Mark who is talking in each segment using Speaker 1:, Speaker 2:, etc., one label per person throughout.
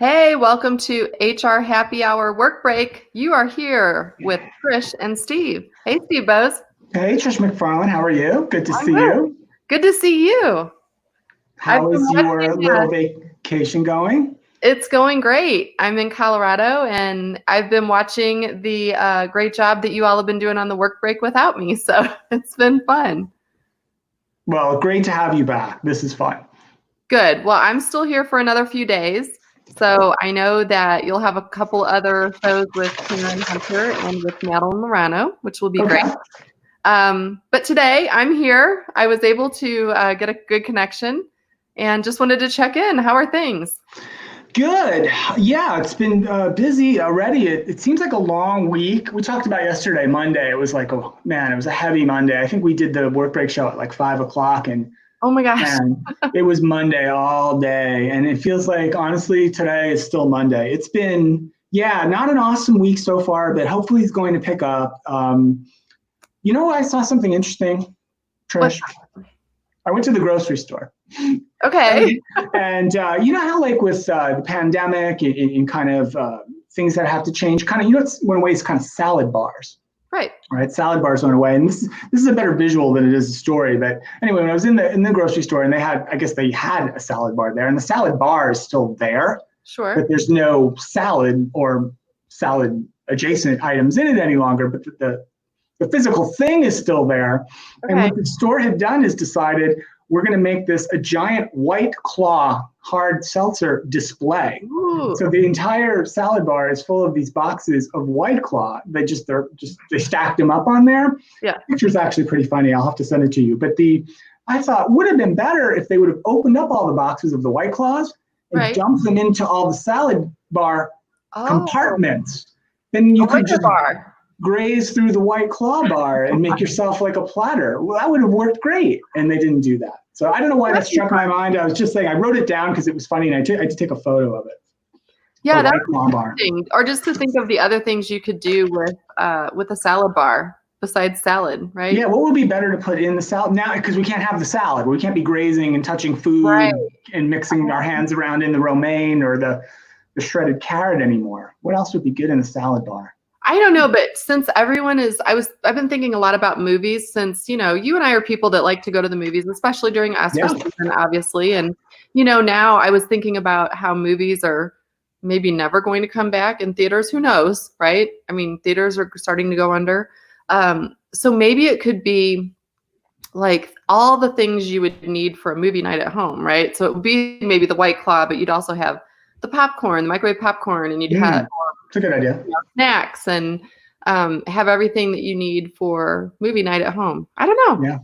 Speaker 1: Hey, welcome to HR Happy Hour Work Break. You are here with Trish and Steve. Hey, Steve Bose.
Speaker 2: Hey, Trish McFarlane, how are you? Good to
Speaker 1: I'm
Speaker 2: see
Speaker 1: good.
Speaker 2: you.
Speaker 1: Good to see you. I've
Speaker 2: How
Speaker 1: been
Speaker 2: is your
Speaker 1: watching.
Speaker 2: little vacation going?
Speaker 1: It's going great. I'm in Colorado, and I've been watching the great job that you all have been doing on the work break without me. So it's been fun.
Speaker 2: Well, great to have you back. This is fun.
Speaker 1: Good. Well, I'm still here for another few days. So I know that you'll have a couple other shows with Karen Hunter and with Madeline Morano, which will be great.
Speaker 2: Okay.
Speaker 1: But today I'm here. I was able to get a good connection and just wanted to check in. How are things?
Speaker 2: Good. Yeah, it's been busy already. It seems like a long week. We talked about yesterday, Monday. It was like, oh man, it was a heavy Monday. I think we did the work break show at like 5 o'clock, and
Speaker 1: Oh my gosh.
Speaker 2: man, it was Monday all day. And it feels like, honestly, today is still Monday. It's been, yeah, not an awesome week so far, but hopefully it's going to pick up. I saw something interesting,
Speaker 1: What's
Speaker 2: Trish. I went to the grocery store.
Speaker 1: okay?
Speaker 2: And you know how, like, with the pandemic and kind of things that have to change, kind of, it's one way is kind of salad bars.
Speaker 1: Right.
Speaker 2: Right, salad bars went away, and this is a better visual than it is a story. But anyway, when I was in the grocery store, and I guess they had a salad bar there, and the salad bar is still there,
Speaker 1: Sure.
Speaker 2: but there's no salad or salad adjacent items in it any longer. But the physical thing is still there. Okay. And what the store had done is decided, we're going to make this a giant White Claw hard seltzer display.
Speaker 1: Ooh.
Speaker 2: So the entire salad bar is full of these boxes of White Claw. They stacked them up on there.
Speaker 1: Yeah.
Speaker 2: The picture's actually pretty funny. I'll have to send it to you. But I thought would have been better if they would have opened up all the boxes of the White Claws and dumped them into all the salad bar compartments. Then you could just graze through the White Claw bar and make yourself like a platter. Well, that would have worked great. And they didn't do that. So I don't know why that struck my mind. I was just saying, I wrote it down because it was funny, and I had to take a photo of it.
Speaker 1: Yeah, that's interesting. Or just to think of the other things you could do with a salad bar besides salad, right?
Speaker 2: Yeah, what would be better to put in the salad now? Because we can't have the salad. We can't be grazing and touching food and mixing our hands around in the romaine or the shredded carrot anymore. What else would be good in a salad bar?
Speaker 1: I don't know, but since everyone I've been thinking a lot about movies since, you and I are people that like to go to the movies, especially during Oscar season, obviously. And, now I was thinking about how movies are maybe never going to come back in theaters. Who knows, right? I mean, theaters are starting to go under. So maybe it could be like all the things you would need for a movie night at home, right? So it would be maybe the White Claw, but you'd also have the popcorn, the microwave popcorn, and you'd have
Speaker 2: it's a good idea.
Speaker 1: Snacks and have everything that you need for movie night at home. I don't know.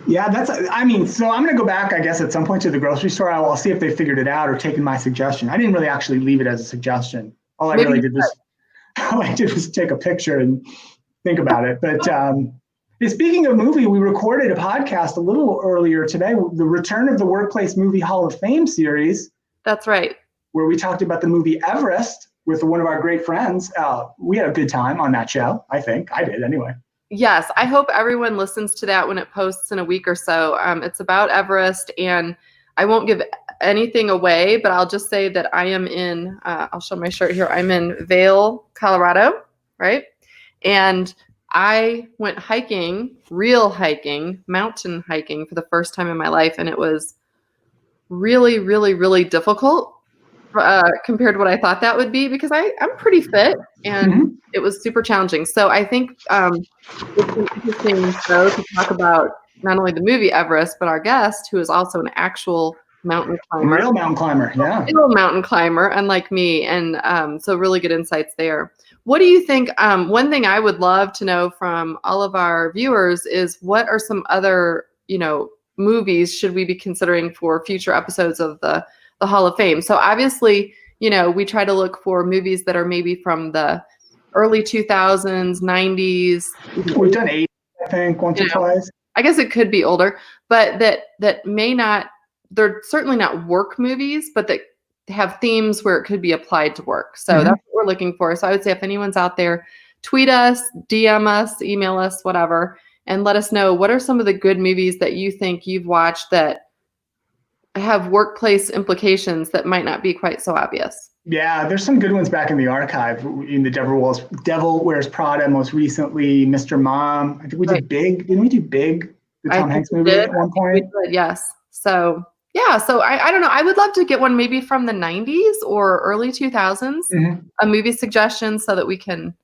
Speaker 2: Yeah, so I'm going to go back, I guess, at some point to the grocery store. I'll see if they figured it out or taken my suggestion. I didn't really actually leave it as a suggestion. All I did was take a picture and think about it. But speaking of movie, we recorded a podcast a little earlier today, the Return of the Workplace Movie Hall of Fame series.
Speaker 1: That's right.
Speaker 2: Where we talked about the movie Everest with one of our great friends. We had a good time on that show. I think I did anyway.
Speaker 1: Yes. I hope everyone listens to that when it posts in a week or so. It's about Everest, and I won't give anything away, but I'll just say that I am in, I'll show my shirt here. I'm in Vail, Colorado, right? And I went hiking, mountain hiking for the first time in my life. And it was really, really, really difficult. Compared to what I thought that would be, because I'm pretty fit, and it was super challenging. So I think it's an interesting show to talk about not only the movie Everest, but our guest, who is also an actual mountain climber.
Speaker 2: Real mountain climber, yeah.
Speaker 1: Real mountain climber, unlike me. And so really good insights there. What do you think? One thing I would love to know from all of our viewers is, what are some other, movies should we be considering for future episodes of the Hall of Fame? So obviously, we try to look for movies that are maybe from the early 2000s, 90s.
Speaker 2: We've done 80, I think, once or twice.
Speaker 1: I guess it could be older, but that may not, they're certainly not work movies, but that have themes where it could be applied to work. So that's what we're looking for. So I would say, if anyone's out there, tweet us, DM us, email us, whatever, and let us know what are some of the good movies that you think you've watched that have workplace implications that might not be quite so obvious.
Speaker 2: Yeah, there's some good ones back in the archive. In the Devil Wears Prada, most recently, Mr. Mom. I think we did Big. Didn't we do Big, the Tom Hanks movie at one point?
Speaker 1: We did, yes. So yeah, so I don't know. I would love to get one maybe from the 90s or early 2000s, a movie suggestion so that we can,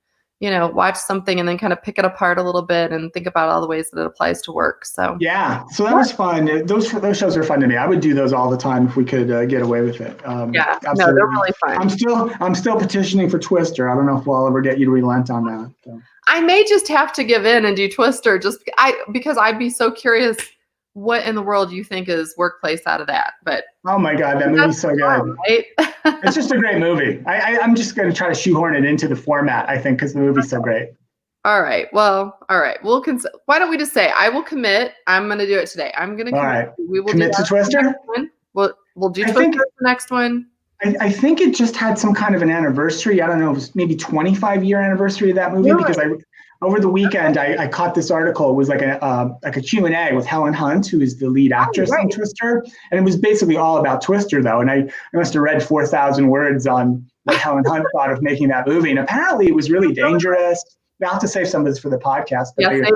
Speaker 1: watch something and then kind of pick it apart a little bit and think about all the ways that it applies to work. So
Speaker 2: yeah, so that was fun. Those shows are fun to me. I would do those all the time if we could get away with it.
Speaker 1: Yeah, absolutely. No, they're really fun.
Speaker 2: I'm still petitioning for Twister. I don't know if we'll ever get you to relent on that. So.
Speaker 1: I may just have to give in and do Twister because I'd be so curious what in the world you think is workplace out of that. But
Speaker 2: oh my God, that movie's so good. Right? It's just a great movie. I'm just going to try to shoehorn it into the format, I think, because the movie's so great.
Speaker 1: All right. Well, all right. Why don't we just say, I will commit. I'm going to do it today. I'm going to commit.
Speaker 2: All right.
Speaker 1: We will
Speaker 2: commit to Twister?
Speaker 1: We'll do Twister the next one.
Speaker 2: I think it just had some kind of an anniversary. I don't know, it was maybe 25-year anniversary of that movie because over the weekend I caught this article. It was like a Q&A with Helen Hunt, who is the lead actress in Twister, and it was basically all about Twister though. And I must have read 4,000 words on what Helen Hunt thought of making that movie, and apparently it was really dangerous. I'll have to save some of this for the podcast. But they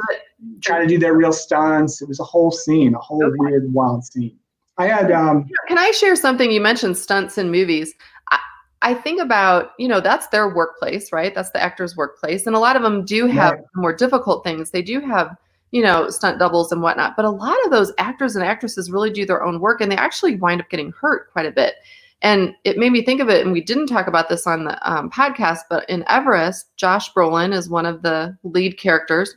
Speaker 2: try to do their real stunts. It was a whole scene, a whole weird, wild scene. I had.
Speaker 1: Can I share something? You mentioned stunts in movies. I think about, that's their workplace, right? That's the actor's workplace. And a lot of them do have more difficult things. They do have, stunt doubles and whatnot. But a lot of those actors and actresses really do their own work, and they actually wind up getting hurt quite a bit. And it made me think of it, and we didn't talk about this on the podcast, but in Everest, Josh Brolin is one of the lead characters.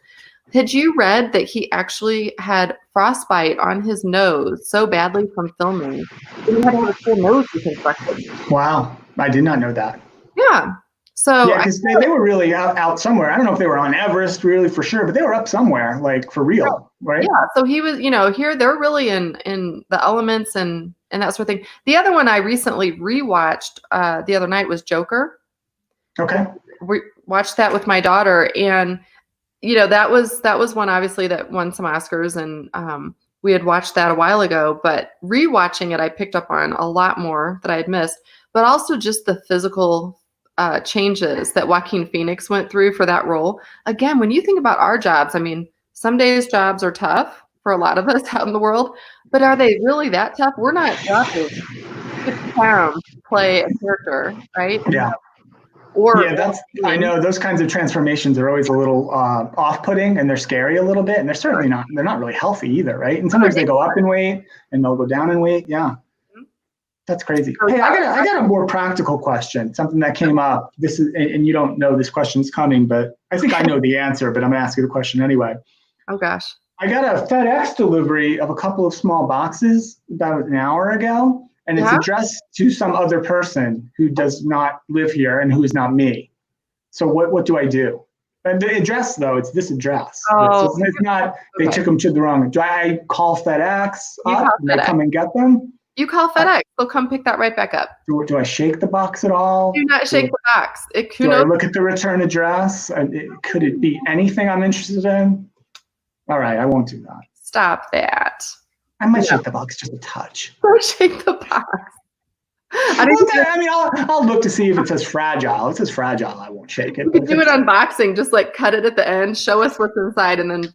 Speaker 1: Had you read that he actually had frostbite on his nose so badly from filming that he had to have a full nose reconstructed?
Speaker 2: Wow. I did not know that.
Speaker 1: Yeah. So
Speaker 2: yeah, because they were really out somewhere. I don't know if they were on Everest really for sure, but they were up somewhere, like for real, right?
Speaker 1: Yeah. So he was, here they're really in the elements and that sort of thing. The other one I recently rewatched the other night was Joker.
Speaker 2: Okay.
Speaker 1: We watched that with my daughter, and that was one obviously that won some Oscars, and we had watched that a while ago. But rewatching it, I picked up on a lot more that I had missed. But also just the physical changes that Joaquin Phoenix went through for that role. Again, when you think about our jobs, I mean, some days jobs are tough for a lot of us out in the world, but are they really that tough? We're not dropping 50 pounds to play a character, right?
Speaker 2: Yeah. I know those kinds of transformations are always a little off-putting, and they're scary a little bit, and they're not really healthy either, right? And sometimes they go up in weight and they'll go down in weight. Yeah. That's crazy. Hey, I got a more practical question, something that came up. This is, and you don't know this question's coming, but I think I know the answer, but I'm gonna ask you the question anyway.
Speaker 1: Oh gosh.
Speaker 2: I got a FedEx delivery of a couple of small boxes about an hour ago, and it's addressed to some other person who does not live here and who is not me. So what do I do? And the address though, it's this address.
Speaker 1: Oh,
Speaker 2: so it's not, they took them to the wrong. Do I call FedEx up and they come and get them?
Speaker 1: You call FedEx, they'll come pick that right back up.
Speaker 2: Do I shake the box at all?
Speaker 1: Do not shake the box.
Speaker 2: Do I look at the return address? Could it be anything I'm interested in? All right, I won't do that.
Speaker 1: Stop that.
Speaker 2: I might shake the box just a touch.
Speaker 1: Don't shake the box.
Speaker 2: I'll look to see if it says fragile. If it says fragile, I won't shake it.
Speaker 1: You could do it unboxing, just like cut it at the end, show us what's inside, and then.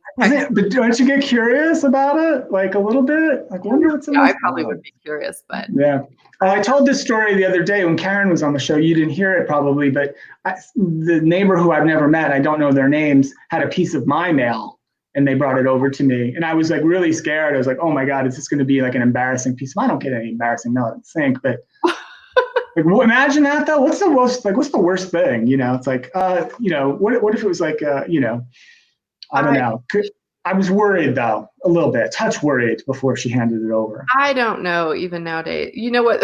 Speaker 2: But don't you get curious about it, like a little bit? Like, wonder what's in this.
Speaker 1: I probably would be curious, but.
Speaker 2: Yeah, I told this story the other day when Karen was on the show. You didn't hear it probably, but the neighbor who I've never met, I don't know their names, had a piece of my mail. And they brought it over to me, and I was like really scared. I was like, "Oh my God, is this going to be like an embarrassing piece?" I don't get any embarrassing mail, I don't think. But like, imagine that though. What's the worst thing? It's like, what if it was like, I don't know. I was worried though, a little bit, touch worried before she handed it over.
Speaker 1: I don't know even nowadays. You know what?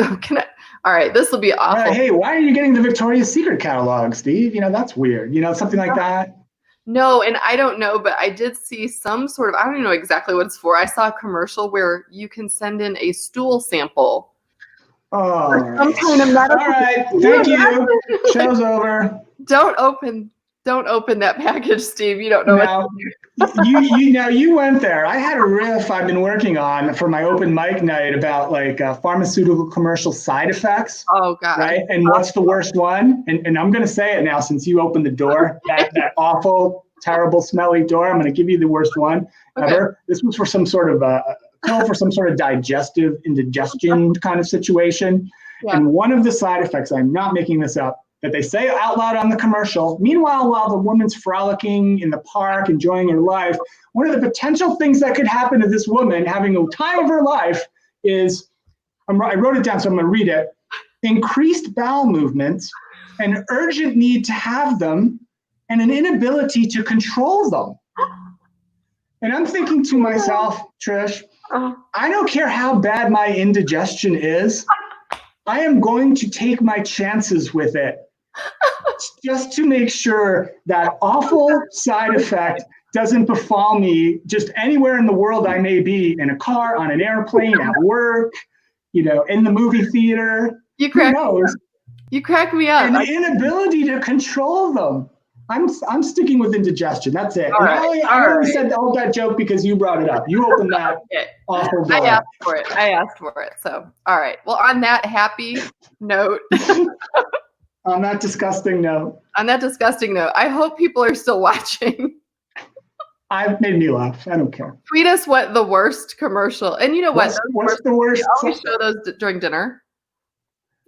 Speaker 1: All right, this will be awful.
Speaker 2: Hey, why are you getting the Victoria's Secret catalog, Steve? That's weird. Something like that.
Speaker 1: No, and I don't know, but I did see some sort of, I don't even know exactly what it's for. I saw a commercial where you can send in a stool sample.
Speaker 2: Oh,
Speaker 1: some kind of medical.
Speaker 2: All right, thank you. Show's over.
Speaker 1: Don't open Don't open that package, Steve. You don't know
Speaker 2: now, you went there. I had a riff I've been working on for my open mic night about like pharmaceutical commercial side effects.
Speaker 1: Oh God.
Speaker 2: Right. And what's the worst one? And I'm going to say it now since you opened the door, that awful, terrible, smelly door. I'm going to give you the worst one ever. This was for some sort of pill for some sort of digestive indigestion kind of situation. Yeah. And one of the side effects, I'm not making this up, that they say out loud on the commercial. Meanwhile, while the woman's frolicking in the park, enjoying her life, one of the potential things that could happen to this woman having the time of her life is, I wrote it down, so I'm going to read it, increased bowel movements, an urgent need to have them, and an inability to control them. And I'm thinking to myself, Trish, I don't care how bad my indigestion is, I am going to take my chances with it. Just to make sure that awful side effect doesn't befall me just anywhere in the world I may be, in a car, on an airplane, at work, in the movie theater.
Speaker 1: You crack me up.
Speaker 2: And the inability to control them. I'm sticking with indigestion. That's it. I only said all that joke because you brought it up. You opened that awful door.
Speaker 1: I asked for it. So, all right. Well, on that happy note.
Speaker 2: On that disgusting note,
Speaker 1: I hope people are still watching.
Speaker 2: I've made me laugh. I don't care.
Speaker 1: Tweet us what the worst commercial, and you know what?
Speaker 2: What's the worst?
Speaker 1: We always show those during dinner.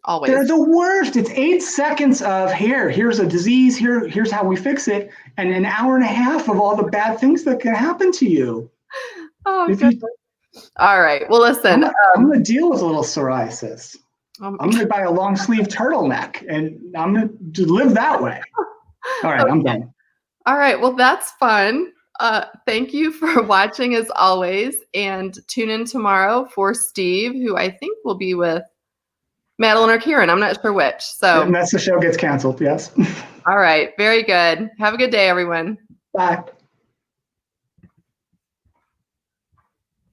Speaker 1: Always.
Speaker 2: They're the worst. It's 8 seconds of here's a disease, here's how we fix it, and an hour and a half of all the bad things that can happen to you.
Speaker 1: Oh, all right. Well, listen.
Speaker 2: I'm going to deal with a little psoriasis. I'm going to buy a long sleeve turtleneck, and I'm going to live that way. All right, I'm done.
Speaker 1: All right. Well, that's fun. Thank you for watching as always, and tune in tomorrow for Steve, who I think will be with Madeline or Kieran. I'm not sure which. So
Speaker 2: unless the show gets canceled, yes.
Speaker 1: All right. Very good. Have a good day, everyone.
Speaker 2: Bye.